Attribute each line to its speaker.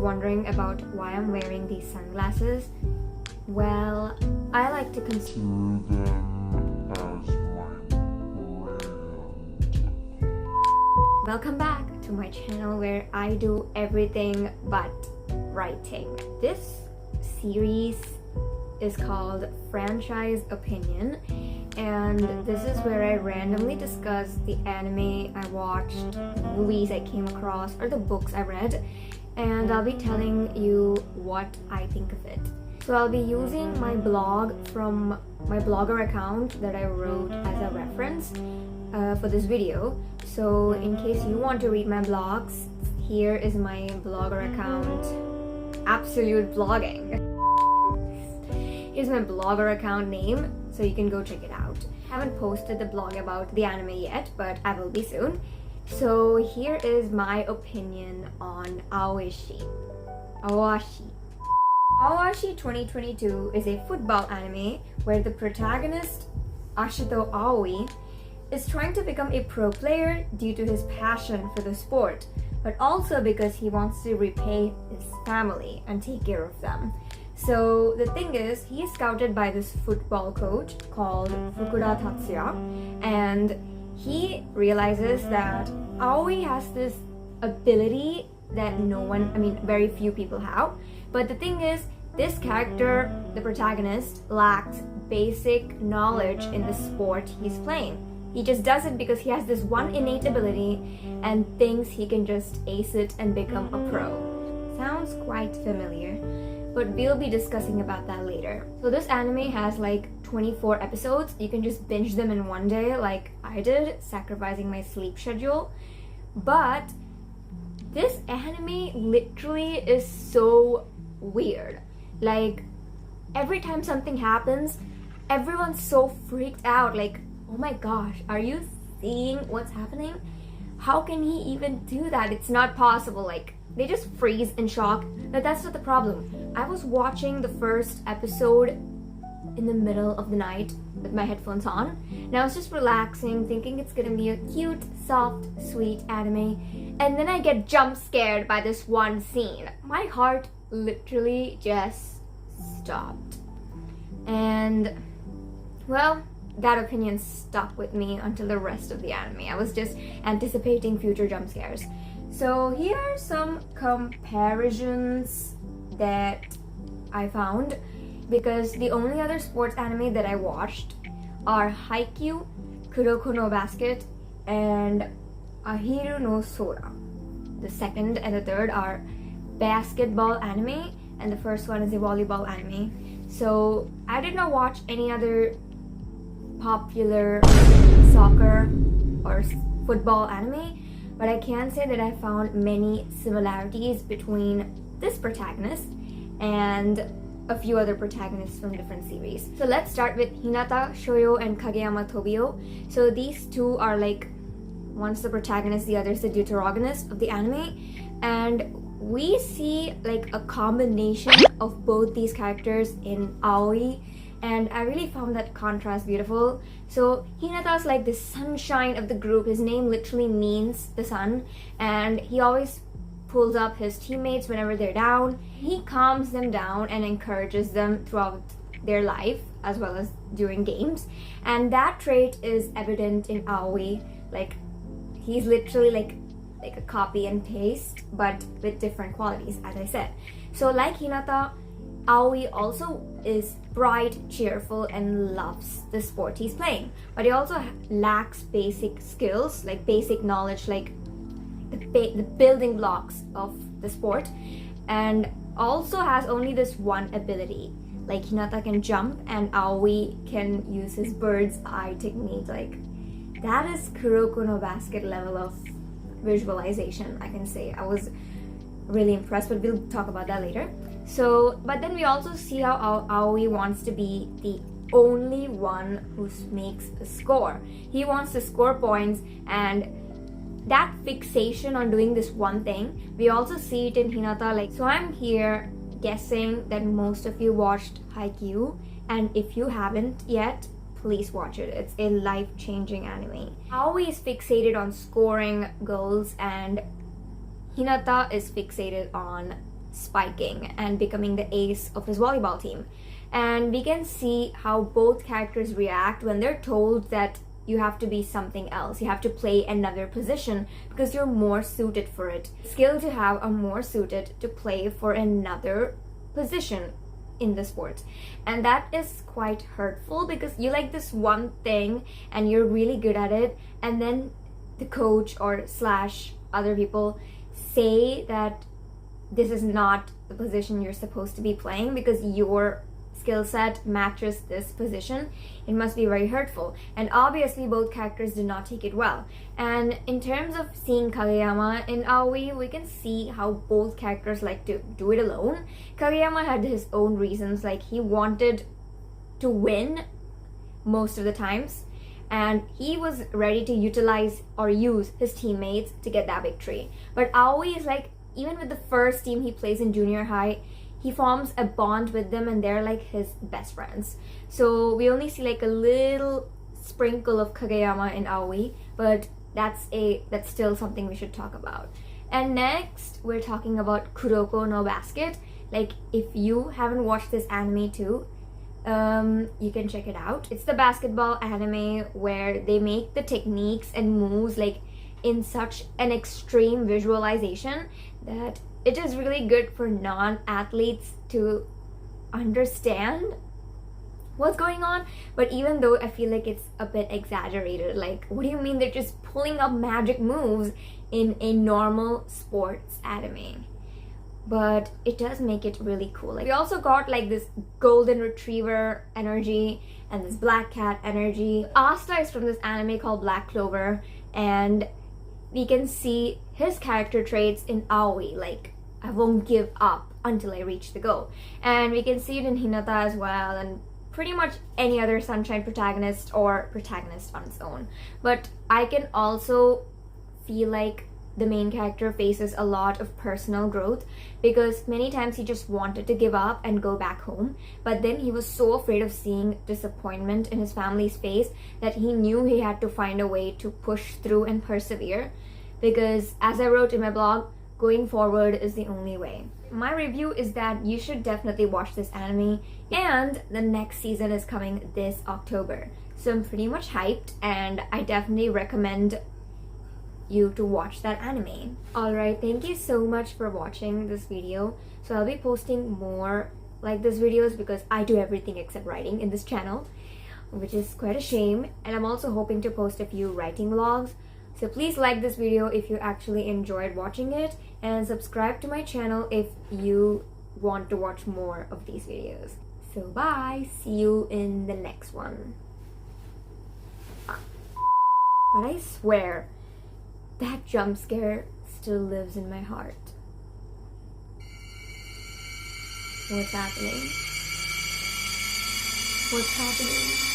Speaker 1: wondering about why I'm wearing these sunglasses, well, I like to consider
Speaker 2: them as my brand.
Speaker 1: Welcome back to my channel where I do everything but writing. This series is called Franchise Opinion, and this is where I randomly discuss the anime I watched, the movies I came across, or the books I read, and I'll be telling you what I think of it. So I'll be using my blog from my blogger account that I wrote as a reference for this video. So in case you want to read my blogs, here is my blogger account. Absolute blogging. Here's my blogger account name, so you can go check it out. I haven't posted the blog about the anime yet, but I will be soon. So here is my opinion on Aoashi. Aoashi 2022 is a football anime where the protagonist, Ashito Aoi, is trying to become a pro player due to his passion for the sport, but also because he wants to repay his family and take care of them. So the thing is, he is scouted by this football coach called Fukuda Tatsuya, and he realizes that Aoi has this ability that very few people have. But the thing is, this character, the protagonist, lacks basic knowledge in the sport he's playing. He just does it because he has this one innate ability and thinks he can just ace it and become a pro. Sounds quite familiar, but we'll be discussing about that later. So this anime has like 24 episodes. You can just binge them in one day like I did, sacrificing my sleep schedule. But this anime literally is so weird. Like, every time something happens, everyone's so freaked out. Like, oh my gosh, are you seeing what's happening? How can he even do that? It's not possible. Like, they just freeze in shock. But that's not the problem. I was watching the first episode in the middle of the night with my headphones on, and I was just relaxing, thinking it's gonna be a cute, soft, sweet anime, and then I get jump scared by this one scene. My heart literally just stopped. And well, that opinion stuck with me until the rest of the anime. I was just anticipating future jump scares. So here are some comparisons that I found, because the only other sports anime that I watched are Haikyuu, Kuroko no Basket, and Ahiru no Sora. The second and the third are basketball anime, and the first one is a volleyball anime. So I did not watch any other popular soccer or football anime, but I can say that I found many similarities between this protagonist and a few other protagonists from different series. So let's start with Hinata Shoyo and Kageyama Tobio. So these two are like, one's the protagonist, the other's the deuteragonist of the anime, and we see like a combination of both these characters in Aoi, and I really found that contrast beautiful. So Hinata's like the sunshine of the group. His name literally means the sun, and he always pulls up his teammates whenever they're down. He calms them down and encourages them throughout their life as well as during games, and that trait is evident in Aoi. Like, he's literally like a copy and paste, but with different qualities, as I said. So like Hinata, Aoi also is bright, cheerful, and loves the sport he's playing, but he also lacks basic skills, like basic knowledge, like the building blocks of the sport, and also has only this one ability. Like, Hinata can jump and Aoi can use his bird's eye technique. Like, that is Kuroko no Basket level of visualization, I can say. I was really impressed, but we'll talk about that later. So, but then we also see how Aoi wants to be the only one who makes a score. He wants to score points, and that fixation on doing this one thing, we also see it in Hinata. Like, so I'm here guessing that most of you watched Haikyuu, and if you haven't yet, please watch it. It's a life-changing anime. Aoi is fixated on scoring goals, and Hinata is fixated on spiking and becoming the ace of his volleyball team. And we can see how both characters react when they're told that you have to be something else. You have to play another position because you're more suited for it. Skill to have are more suited to play for another position in the sports. And that is quite hurtful because you like this one thing and you're really good at it, and then the coach or slash other people say that this is not the position you're supposed to be playing because your skill set matches this position. It must be very hurtful, and obviously both characters did not take it well. And in terms of seeing Kageyama in Aoi, we can see how both characters like to do it alone. Kageyama had his own reasons, like he wanted to win most of the times, and he was ready to utilize or use his teammates to get that victory. But Aoi is like, even with the first team he plays in junior high, he forms a bond with them and they're like his best friends. So we only see like a little sprinkle of Kageyama in Aoi, but that's still something we should talk about. And next we're talking about Kuroko no Basket. Like, if you haven't watched this anime too, you can check it out. It's the basketball anime where they make the techniques and moves like in such an extreme visualization that it is really good for non-athletes to understand what's going on. But even though I feel like it's a bit exaggerated, like, what do you mean they're just pulling up magic moves in a normal sports anime? But it does make it really cool. Like, we also got like this golden retriever energy and this black cat energy. Asta is from this anime called Black Clover, and we can see his character traits in Aoi, like, I won't give up until I reach the goal. And we can see it in Hinata as well, and pretty much any other Sunshine protagonist or protagonist on its own. But I can also feel like the main character faces a lot of personal growth, because many times he just wanted to give up and go back home, but then he was so afraid of seeing disappointment in his family's face that he knew he had to find a way to push through and persevere, because as I wrote in my blog, going forward is the only way. My review is that you should definitely watch this anime, and the next season is coming this October. So I'm pretty much hyped, and I definitely recommend you to watch that anime. Alright, thank you so much for watching this video. So I'll be posting more like this videos because I do everything except writing in this channel, which is quite a shame. And I'm also hoping to post a few writing vlogs. So please like this video if you actually enjoyed watching it, and subscribe to my channel if you want to watch more of these videos. So bye, see you in the next one. But I swear, that jump scare still lives in my heart. What's happening? What's happening?